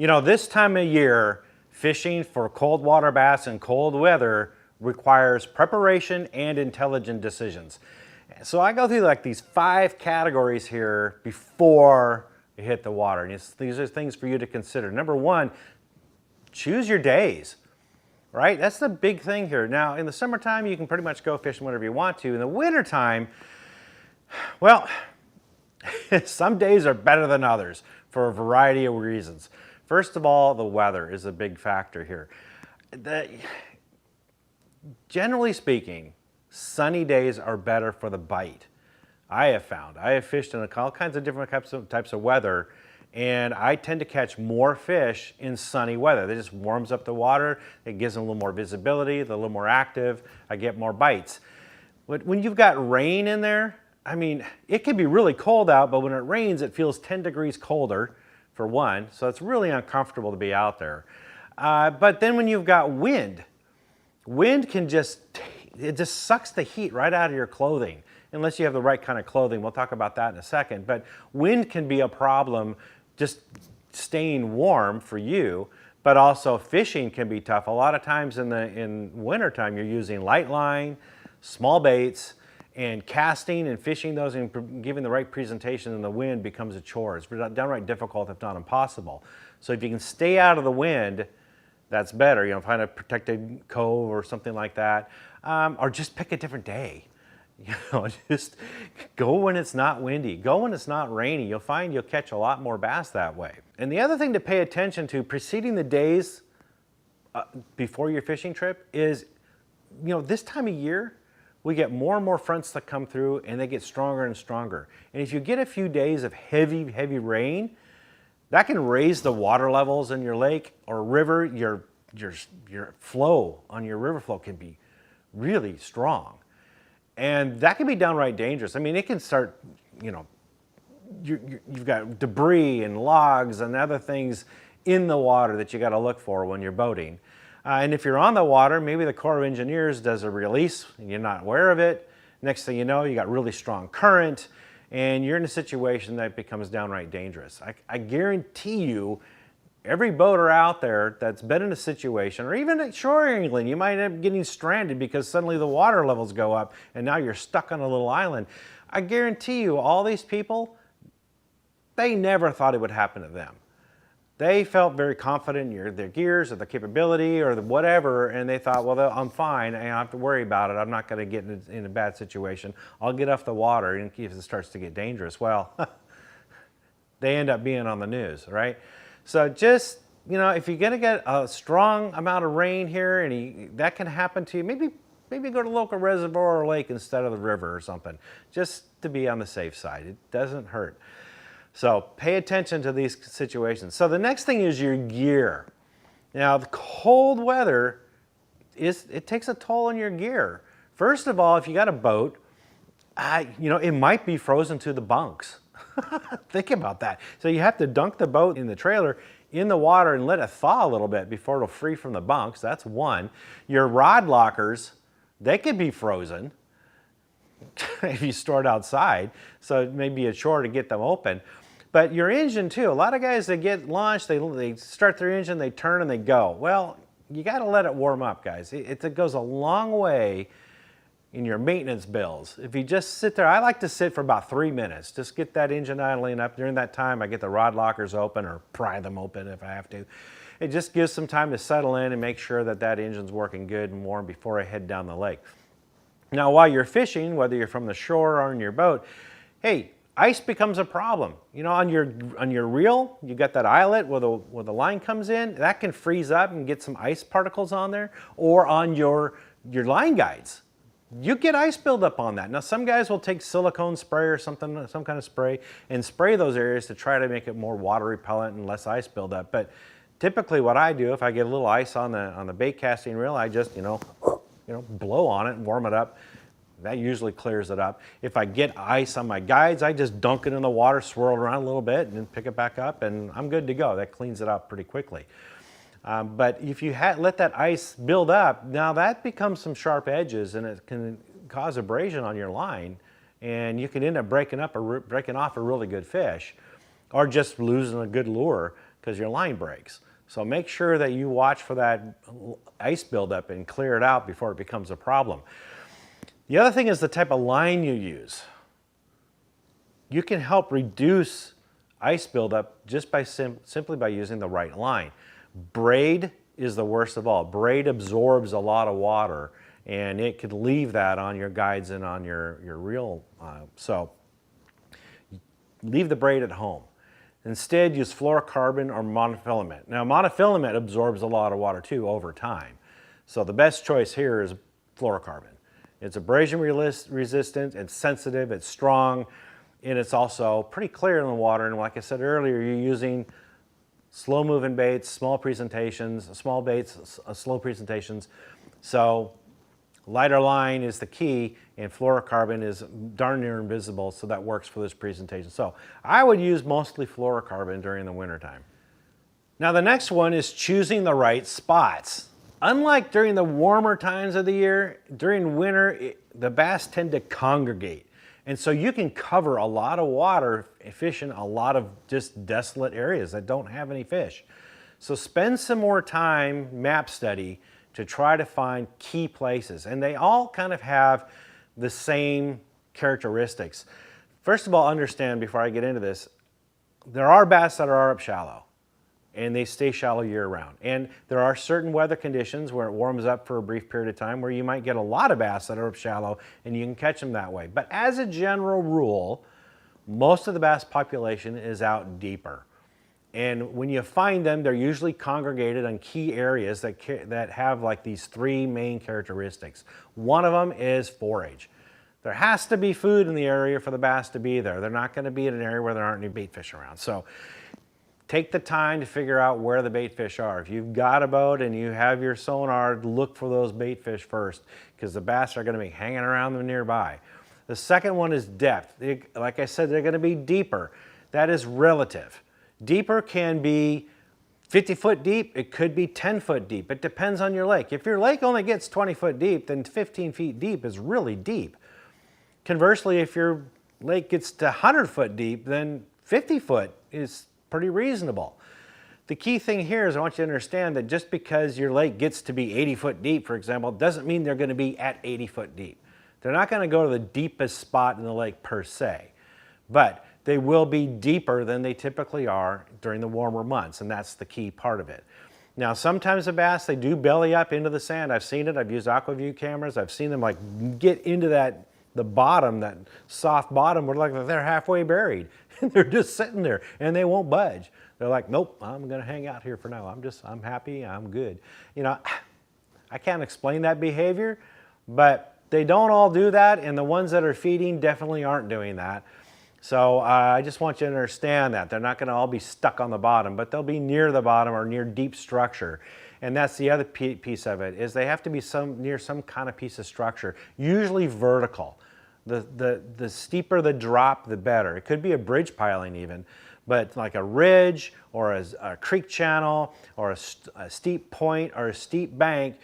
You know, this time of year, fishing for cold water bass in cold weather requires preparation and intelligent decisions. So I go through like these 5 categories here before you hit the water. And these are things for you to consider. Number 1, choose your days, right? That's the big thing here. Now, in the summertime, you can pretty much go fishing whenever you want to. In the wintertime, well, some days are better than others for a variety of reasons. First of all, the weather is a big factor here. Generally speaking, sunny days are better for the bite. I have found. I have fished in all kinds of different types of weather, and I tend to catch more fish in sunny weather. It just warms up the water, it gives them a little more visibility, they're a little more active, I get more bites. But when you've got rain in there, I mean, it can be really cold out, but when it rains, it feels 10 degrees colder, for one, so it's really uncomfortable to be out there. But then when you've got wind can it just sucks the heat right out of your clothing, unless you have the right kind of clothing. We'll talk about that in a second. But wind can be a problem just staying warm for you, but also fishing can be tough. A lot of times in wintertime, you're using light line, small baits, and casting and fishing those and giving the right presentation in the wind becomes a chore. It's downright difficult, if not impossible. So if you can stay out of the wind, that's better. You know, find a protected cove or something like that, or just pick a different day. You know, just go when it's not windy. Go when it's not rainy. You'll find you'll catch a lot more bass that way. And the other thing to pay attention to preceding the days before your fishing trip is, you know, this time of year, we get more and more fronts that come through and they get stronger and stronger. And if you get a few days of heavy rain, that can raise the water levels in your lake or river. Your flow on your river flow can be really strong. And that can be downright dangerous. I mean, it can start, you know, you've got debris and logs and other things in the water that you got to look for when you're boating. And if you're on the water, maybe the Corps of Engineers does a release and you're not aware of it. Next thing you know, you got really strong current and you're in a situation that becomes downright dangerous. I guarantee you, every boater out there that's been in a situation, or even at shore angling, you might end up getting stranded because suddenly the water levels go up and now you're stuck on a little island. I guarantee you, all these people, they never thought it would happen to them. They felt very confident in their gears or the capability or the whatever, and they thought, well, I'm fine. I don't have to worry about it. I'm not going to get in a bad situation. I'll get off the water and if it starts to get dangerous. Well, they end up being on the news, right? So just, you know, if you're going to get a strong amount of rain here and that can happen to you, maybe go to a local reservoir or lake instead of the river or something, just to be on the safe side. It doesn't hurt. So pay attention to these situations. So the next thing is your gear. Now, the cold weather, it takes a toll on your gear. First of all, if you got a boat, you know, it might be frozen to the bunks. Think about that. So you have to dunk the boat in the trailer in the water and let it thaw a little bit before it'll free from the bunks. That's one. Your rod lockers, they could be frozen if you store it outside. So it may be a chore to get them open. But your engine too, a lot of guys that get launched, they start their engine, they turn and they go. Well, you got to let it warm up, guys. It goes a long way in your maintenance bills. If you just sit there, I like to sit for about 3 minutes, just get that engine idling up. During that time, I get the rod lockers open or pry them open if I have to. It just gives some time to settle in and make sure that that engine's working good and warm before I head down the lake. Now, while you're fishing, whether you're from the shore or on your boat, hey, ice becomes a problem. You know, on your reel, you got that eyelet where the line comes in. That can freeze up and get some ice particles on there. Or on your line guides, you get ice buildup on that. Now, some guys will take silicone spray or something, some kind of spray, and spray those areas to try to make it more water repellent and less ice buildup. But typically, what I do, if I get a little ice on the bait casting reel, I just blow on it and warm it up. That usually clears it up. If I get ice on my guides, I just dunk it in the water, swirl it around a little bit, and then pick it back up, and I'm good to go. That cleans it up pretty quickly. But if you let that ice build up, now that becomes some sharp edges, and it can cause abrasion on your line, and you can end up breaking off a really good fish, or just losing a good lure. because your line breaks. So make sure that you watch for that ice buildup and clear it out before it becomes a problem. The other thing is the type of line you use. You can help reduce ice buildup just by simply by using the right line. Braid is the worst of all. Braid absorbs a lot of water, and it could leave that on your guides and on your reel. So leave the braid at home. Instead, use fluorocarbon or monofilament. Now, monofilament absorbs a lot of water too over time. So the best choice here is fluorocarbon. It's abrasion resistant, it's sensitive, it's strong, and it's also pretty clear in the water. And like I said earlier, you're using slow moving baits, small presentations, small baits, slow presentations. So lighter line is the key, and fluorocarbon is darn near invisible, so that works for this presentation. So I would use mostly fluorocarbon during the wintertime. Now the next one is choosing the right spots. Unlike during the warmer times of the year, during winter, the bass tend to congregate. And so you can cover a lot of water fishing a lot of just desolate areas that don't have any fish. So spend some more time map study to try to find key places. And they all kind of have the same characteristics. First of all, understand before I get into this, there are bass that are up shallow and they stay shallow year round. And there are certain weather conditions where it warms up for a brief period of time where you might get a lot of bass that are up shallow and you can catch them that way. But as a general rule, most of the bass population is out deeper. And when you find them, they're usually congregated on key areas that have like these three main characteristics. One of them is forage. There has to be food in the area for the bass to be there. They're not going to be in an area where there aren't any bait fish around. So take the time to figure out where the bait fish are. If you've got a boat and you have your sonar, look for those bait fish first, because the bass are going to be hanging around them nearby. The second one is depth. Like I said, they're going to be deeper. That is relative. Deeper can be 50 foot deep, it could be 10 foot deep. It depends on your lake. If your lake only gets 20 foot deep, then 15 feet deep is really deep. Conversely, if your lake gets to 100 foot deep, then 50 foot is pretty reasonable. The key thing here is I want you to understand that just because your lake gets to be 80 foot deep, for example, doesn't mean they're going to be at 80 foot deep. They're not going to go to the deepest spot in the lake per se, but they will be deeper than they typically are during the warmer months, and that's the key part of it. Now, sometimes the bass, they do belly up into the sand. I've seen it. I've used AquaView cameras. I've seen them like get into the bottom, that soft bottom, where like they're halfway buried. And they're just sitting there, and they won't budge. They're like, nope, I'm going to hang out here for now. I'm happy. I'm good. You know, I can't explain that behavior, but they don't all do that, and the ones that are feeding definitely aren't doing that. So I just want you to understand that. They're not going to all be stuck on the bottom, but they'll be near the bottom or near deep structure. And that's the other piece of it, is they have to be near some kind of piece of structure, usually vertical. The steeper the drop, the better. It could be a bridge piling even, but like a ridge or a creek channel or a steep point or a steep bank,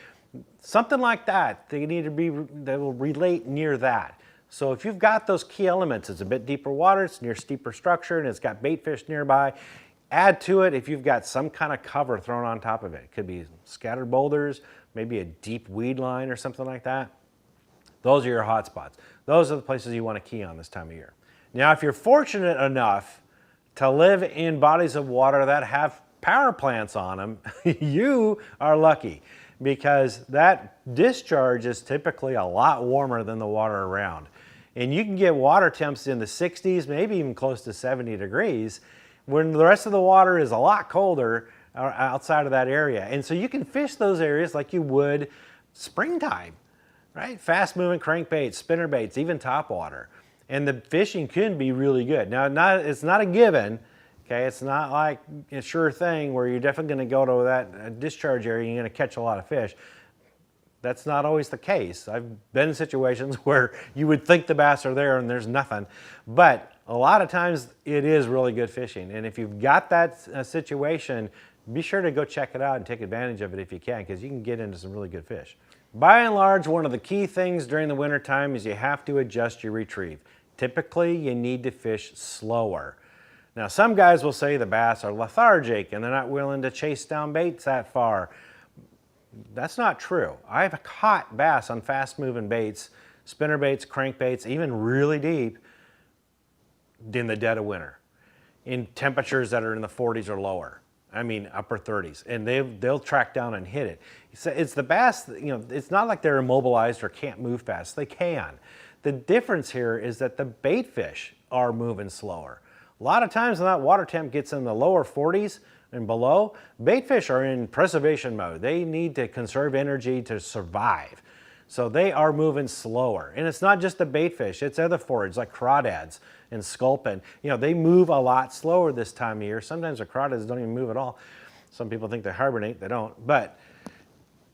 something like that. They will relate near that. So if you've got those key elements, it's a bit deeper water, it's near steeper structure, and it's got bait fish nearby, add to it if you've got some kind of cover thrown on top of it. It could be scattered boulders, maybe a deep weed line or something like that. Those are your hot spots. Those are the places you want to key on this time of year. Now, if you're fortunate enough to live in bodies of water that have power plants on them, you are lucky, because that discharge is typically a lot warmer than the water around. And you can get water temps in the 60s, maybe even close to 70 degrees, when the rest of the water is a lot colder outside of that area. And so you can fish those areas like you would springtime, right? Fast moving crankbaits, spinner baits, even topwater. And the fishing can be really good. Now, it's not a given, okay? It's not like a sure thing where you're definitely going to go to that discharge area and you're going to catch a lot of fish. That's not always the case. I've been in situations where you would think the bass are there and there's nothing. But a lot of times it is really good fishing. And if you've got that situation, be sure to go check it out and take advantage of it if you can, because you can get into some really good fish. By and large, one of the key things during the winter time is you have to adjust your retrieve. Typically, you need to fish slower. Now, some guys will say the bass are lethargic and they're not willing to chase down baits that far. That's not true. I've caught bass on fast-moving baits, spinner baits, crankbaits, even really deep in the dead of winter, in temperatures that are in the 40s or lower. I mean, upper 30s, and they'll track down and hit it. It's the bass, you know, it's not like they're immobilized or can't move fast. They can. The difference here is that the bait fish are moving slower. A lot of times when that water temp gets in the lower 40s and below, bait fish are in preservation mode. They need to conserve energy to survive. So they are moving slower. And it's not just the bait fish, it's other forages like crawdads and sculpin. You know, they move a lot slower this time of year. Sometimes the crawdads don't even move at all. Some people think they hibernate, they don't. But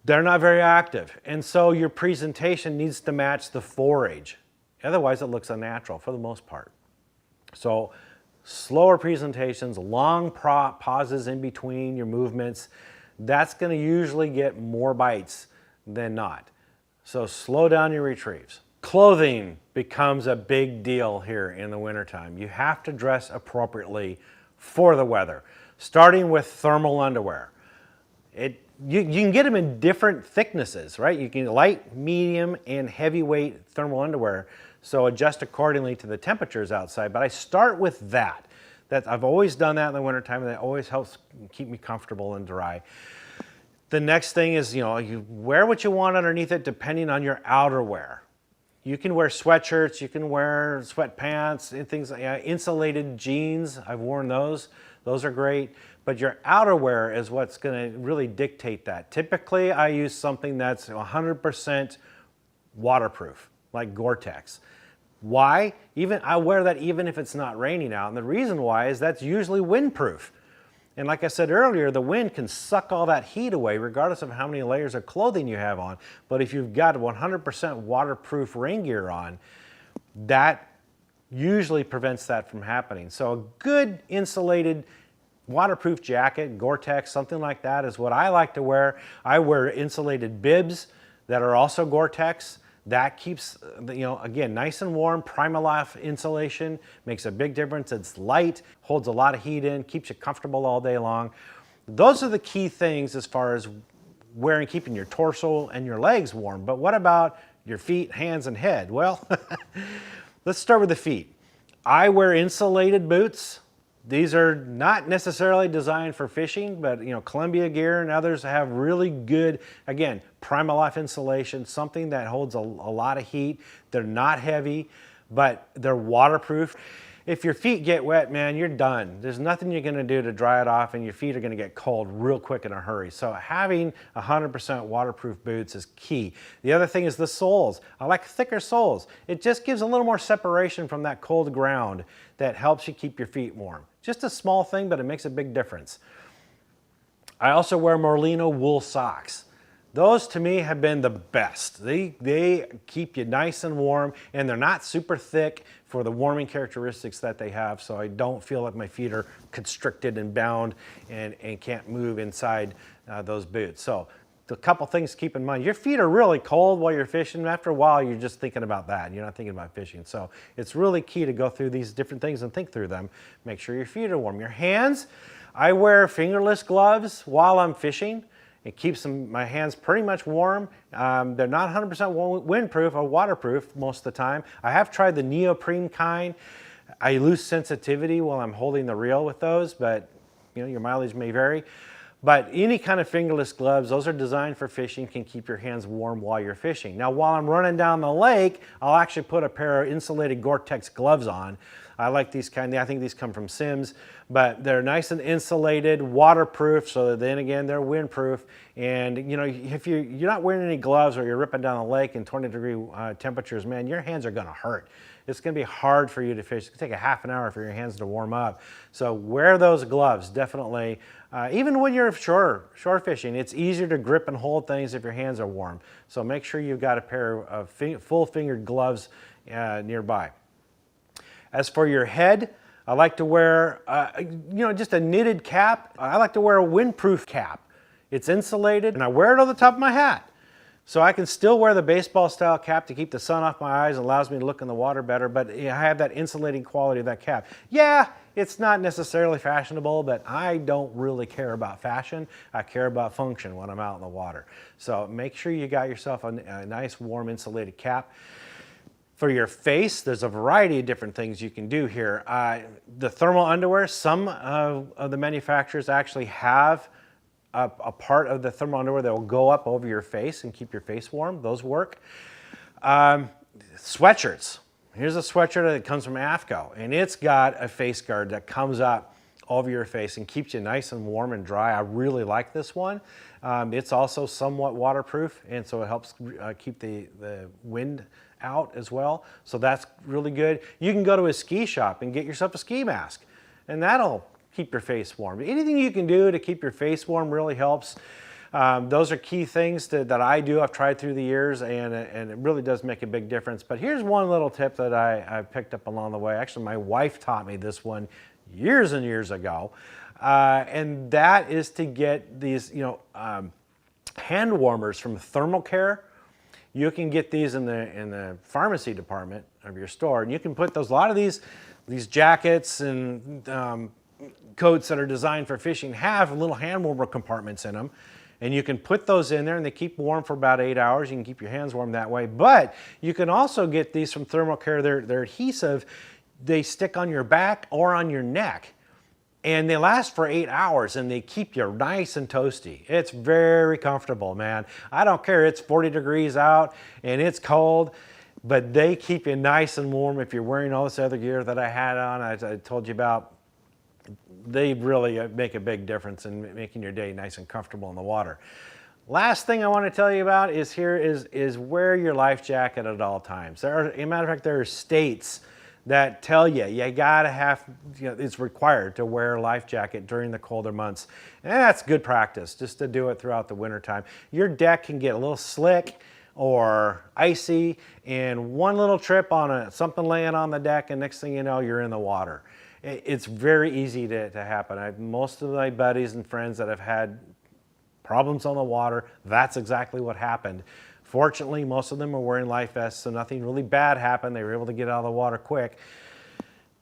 they're not very active. And so your presentation needs to match the forage. Otherwise it looks unnatural for the most part. So slower presentations, long pauses in between your movements, that's going to usually get more bites than not. So slow down your retrieves. Clothing becomes a big deal here in the wintertime. You have to dress appropriately for the weather, starting with thermal underwear. You can get them in different thicknesses, right? You can light, medium, and heavyweight thermal underwear, so adjust accordingly to the temperatures outside. But I start with that. I've always done that in the wintertime, and that always helps keep me comfortable and dry. The next thing is, you wear what you want underneath it depending on your outerwear. You can wear sweatshirts, you can wear sweatpants, and things like insulated jeans. I've worn those. Those are great. But your outerwear is what's going to really dictate that. Typically, I use something that's 100% waterproof, like Gore-Tex. Why? I wear that even if it's not raining out. And the reason why is that's usually windproof. And like I said earlier, the wind can suck all that heat away regardless of how many layers of clothing you have on. But if you've got 100% waterproof rain gear on, that usually prevents that from happening. So a good insulated waterproof jacket, Gore-Tex, something like that is what I like to wear. I wear insulated bibs that are also Gore-Tex. That keeps, again, nice and warm. Primaloft insulation makes a big difference. It's light, holds a lot of heat in, keeps you comfortable all day long. Those are the key things as far as keeping your torso and your legs warm. But what about your feet, hands, and head? Well, let's start with the feet. I wear insulated boots. These are not necessarily designed for fishing, but Columbia Gear and others have really good, again, Primaloft insulation, something that holds a lot of heat. They're not heavy, but they're waterproof. If your feet get wet, man, you're done. There's nothing you're gonna do to dry it off, and your feet are gonna get cold real quick in a hurry. So having 100% waterproof boots is key. The other thing is the soles. I like thicker soles. It just gives a little more separation from that cold ground that helps you keep your feet warm. Just a small thing, but it makes a big difference. I also wear Merino wool socks. Those to me have been the best. They keep you nice and warm, and they're not super thick for the warming characteristics that they have, so I don't feel like my feet are constricted and bound and can't move inside those boots. So a couple things to keep in mind. Your feet are really cold while you're fishing. After a while, you're just thinking about that. You're not thinking about fishing. So it's really key to go through these different things and think through them. Make sure your feet are warm. Your hands, I wear fingerless gloves while I'm fishing. It keeps my hands pretty much warm. They're not 100% windproof or waterproof most of the time. I have tried the neoprene kind. I lose sensitivity while I'm holding the reel with those, but your mileage may vary. But any kind of fingerless gloves, those are designed for fishing, can keep your hands warm while you're fishing. Now, while I'm running down the lake, I'll actually put a pair of insulated Gore-Tex gloves on. I like these I think these come from Simms, but they're nice and insulated, waterproof, so then again, they're windproof. And if you're not wearing any gloves or you're ripping down the lake in 20-degree temperatures, man, your hands are gonna hurt. It's gonna be hard for you to fish. It's gonna take a half an hour for your hands to warm up. So wear those gloves, definitely. Even when you're shore fishing, it's easier to grip and hold things if your hands are warm. So make sure you've got a pair of full-fingered gloves nearby. As for your head, I like to wear, just a knitted cap. I like to wear a windproof cap. It's insulated, and I wear it on the top of my hat. So I can still wear the baseball style cap to keep the sun off my eyes and allows me to look in the water better, but I have that insulating quality of that cap. Yeah, it's not necessarily fashionable, but I don't really care about fashion. I care about function when I'm out in the water. So make sure you got yourself a nice warm insulated cap. For your face, there's a variety of different things you can do here. The thermal underwear, some of the manufacturers actually have a part of the thermal underwear that will go up over your face and keep your face warm. Those work. Sweatshirts. Here's a sweatshirt that comes from AFCO, and it's got a face guard that comes up over your face and keeps you nice and warm and dry. I really like this one. It's also somewhat waterproof, and so it helps keep the wind out as well. So that's really good. You can go to a ski shop and get yourself a ski mask, and that'll keep your face warm. Anything you can do to keep your face warm really helps. Those are key things that I do. I've tried through the years, and it really does make a big difference. But here's one little tip that I picked up along the way. Actually, my wife taught me this one years and years ago, and that is to get these, hand warmers from Thermal Care. You can get these in the pharmacy department of your store, and you can put those. A lot of these jackets and coats that are designed for fishing have little hand warmer compartments in them, and you can put those in there and they keep warm for about 8 hours. You can keep your hands warm that way, but you can also get these from Thermal Care. They're adhesive. They stick on your back or on your neck, and they last for 8 hours, and they keep you nice and toasty. It's very comfortable, man. I don't care, it's 40 degrees out and it's cold, but they keep you nice and warm if you're wearing all this other gear that I had on, I told you about. They really make a big difference in making your day nice and comfortable in the water. Last thing I want to tell you about is wear your life jacket at all times. As a matter of fact, there are states that tell you gotta have, it's required to wear a life jacket during the colder months. And that's good practice, just to do it throughout the winter time. Your deck can get a little slick or icy, and one little trip on something laying on the deck, and next thing you know, you're in the water. It's very easy to happen. Most of my buddies and friends that have had problems on the water, that's exactly what happened. Fortunately, most of them are wearing life vests, so nothing really bad happened. They were able to get out of the water quick.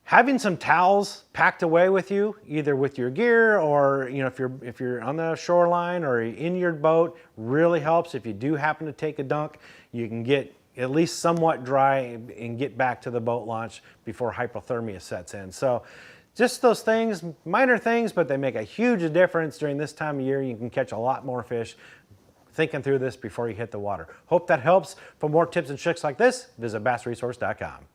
Having some towels packed away with you, either with your gear or if you're on the shoreline or in your boat, really helps. If you do happen to take a dunk, you can get at least somewhat dry and get back to the boat launch before hypothermia sets in. So just those things, minor things, but they make a huge difference during this time of year. You can catch a lot more fish thinking through this before you hit the water. Hope that helps. For more tips and tricks like this, visit bassresource.com.